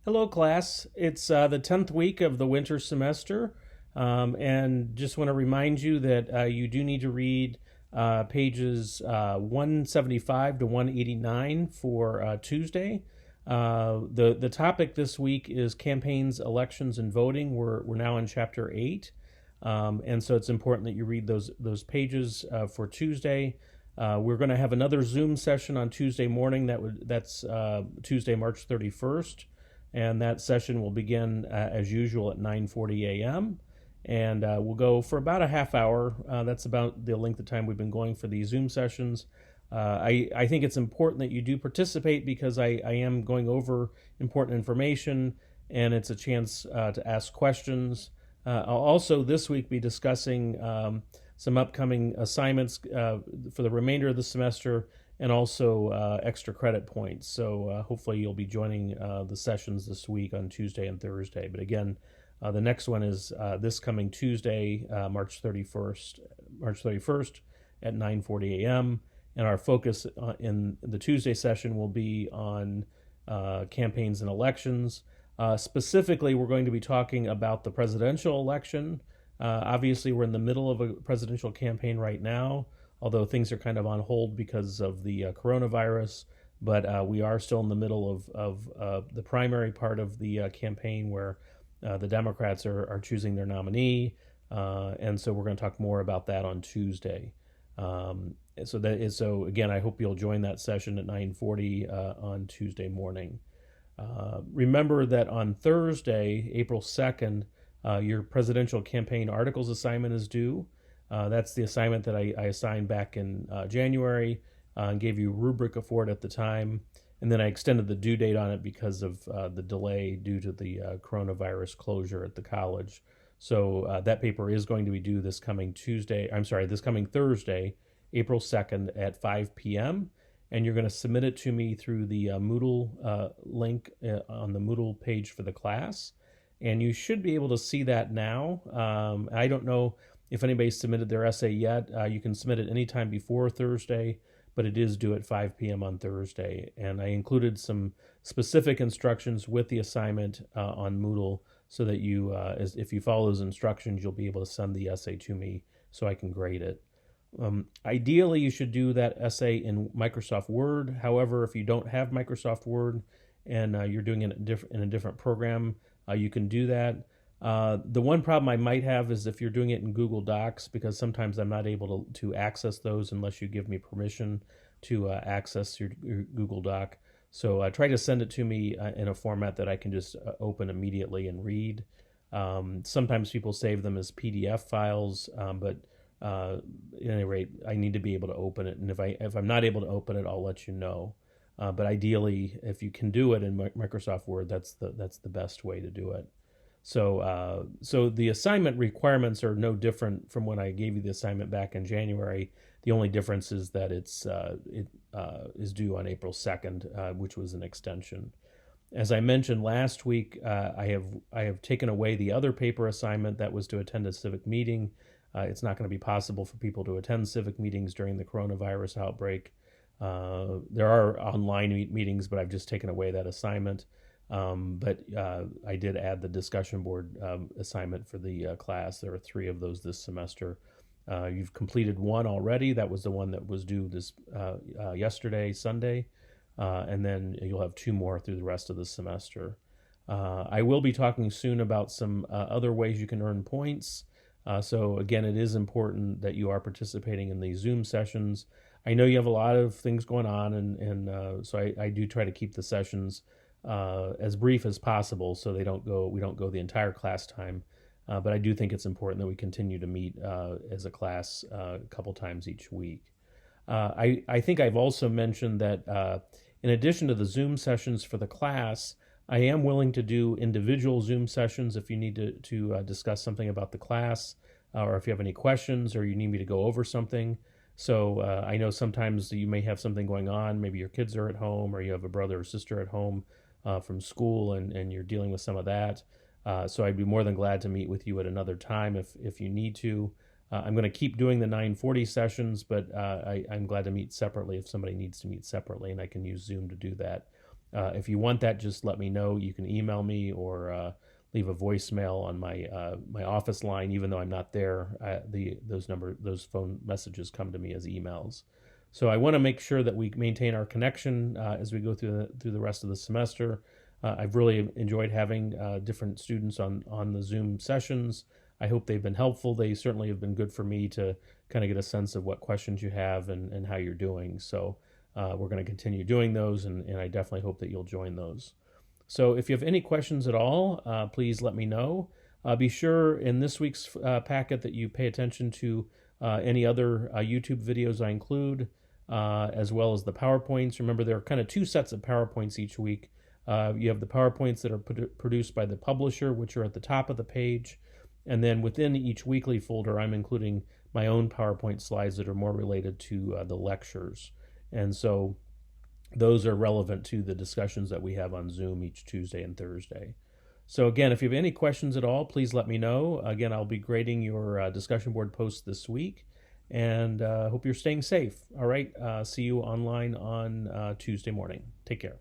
Hello, class. It's the 10th week of the winter semester, and just want to remind you that you do need to read pages 175 to 189 for Tuesday. The topic this week is campaigns, elections, and voting. We're now in chapter 8, and so it's important that you read those pages for Tuesday. We're going to have another Zoom session on Tuesday morning. That's Tuesday, March 31st. And that session will begin as usual at 9:40 a.m. And we'll go for about a half hour. That's about the length of time we've been going for these Zoom sessions. I think it's important that you do participate because I am going over important information, and it's a chance to ask questions. I'll also this week be discussing some upcoming assignments for the remainder of the semester, and also extra credit points. So hopefully you'll be joining the sessions this week on Tuesday and Thursday. But again, the next one is this coming Tuesday, March 31st at 9:40 a.m. And our focus in the Tuesday session will be on campaigns and elections. Specifically, we're going to be talking about the presidential election. Obviously, we're in the middle of a presidential campaign right now, although things are kind of on hold because of the coronavirus. But we are still in the middle of the primary part of the campaign where the Democrats are choosing their nominee. And so we're going to talk more about that on Tuesday. So again, I hope you'll join that session at 9:40 on Tuesday morning. Remember that on Thursday, April 2nd, your presidential campaign articles assignment is due. That's the assignment that I assigned back in January and gave you a rubric for it at the time. And then I extended the due date on it because of the delay due to the coronavirus closure at the college. So that paper is going to be due this coming Thursday, April 2nd at 5 p.m. And you're going to submit it to me through the Moodle link on the Moodle page for the class. And you should be able to see that now. I don't know if anybody's submitted their essay yet. You can submit it anytime before Thursday, but it is due at 5 p.m. on Thursday. And I included some specific instructions with the assignment on Moodle so that if you follow those instructions, you'll be able to send the essay to me so I can grade it. Ideally, you should do that essay in Microsoft Word. However, if you don't have Microsoft Word and you're doing it in a different program, you can do that. The one problem I might have is if you're doing it in Google Docs, because sometimes I'm not able to access those unless you give me permission to access your Google Doc. So try to send it to me in a format that I can just open immediately and read. Sometimes people save them as PDF files, but at any rate, I need to be able to open it. And if I'm not able to open it, I'll let you know. But ideally, if you can do it in Microsoft Word, that's the best way to do it. So the assignment requirements are no different from when I gave you the assignment back in January. The only difference is that it is due on April 2nd, which was an extension. As I mentioned last week, I have taken away the other paper assignment that was to attend a civic meeting. It's not going to be possible for people to attend civic meetings during the coronavirus outbreak. There are online meetings, but I've just taken away that assignment. But I did add the discussion board assignment for the class. There are 3 of those this semester. You've completed one already. That was the one that was due this yesterday, Sunday. And then you'll have 2 more through the rest of the semester. I will be talking soon about some other ways you can earn points. So again, it is important that you are participating in these Zoom sessions. I know you have a lot of things going on, and so I do try to keep the sessions as brief as possible so we don't go the entire class time. But I do think it's important that we continue to meet as a class a couple times each week. I think I've also mentioned that in addition to the Zoom sessions for the class, I am willing to do individual Zoom sessions if you need to discuss something about the class, or if you have any questions or you need me to go over something. So I know sometimes you may have something going on. Maybe your kids are at home or you have a brother or sister at home from school and you're dealing with some of that. So I'd be more than glad to meet with you at another time if you need to. I'm going to keep doing the 9:40 sessions, but I'm glad to meet separately if somebody needs to meet separately, and I can use Zoom to do that. If you want that, just let me know. You can email me or leave a voicemail on my office line. Even though I'm not there, those phone messages come to me as emails. So I want to make sure that we maintain our connection as we go through the rest of the semester. I've really enjoyed having different students on the Zoom sessions. I hope they've been helpful. They certainly have been good for me to kind of get a sense of what questions you have and how you're doing. So we're going to continue doing those, and I definitely hope that you'll join those. So if you have any questions at all, please let me know. Be sure in this week's packet that you pay attention to any other YouTube videos I include, as well as the PowerPoints. Remember, there are kind of two sets of PowerPoints each week. You have the PowerPoints that are produced by the publisher, which are at the top of the page. And then within each weekly folder, I'm including my own PowerPoint slides that are more related to the lectures. And so those are relevant to the discussions that we have on Zoom each Tuesday and Thursday. So again, if you have any questions at all, please let me know. Again, I'll be grading your discussion board posts this week, and hope you're staying safe. All right, see you online on Tuesday morning. Take care.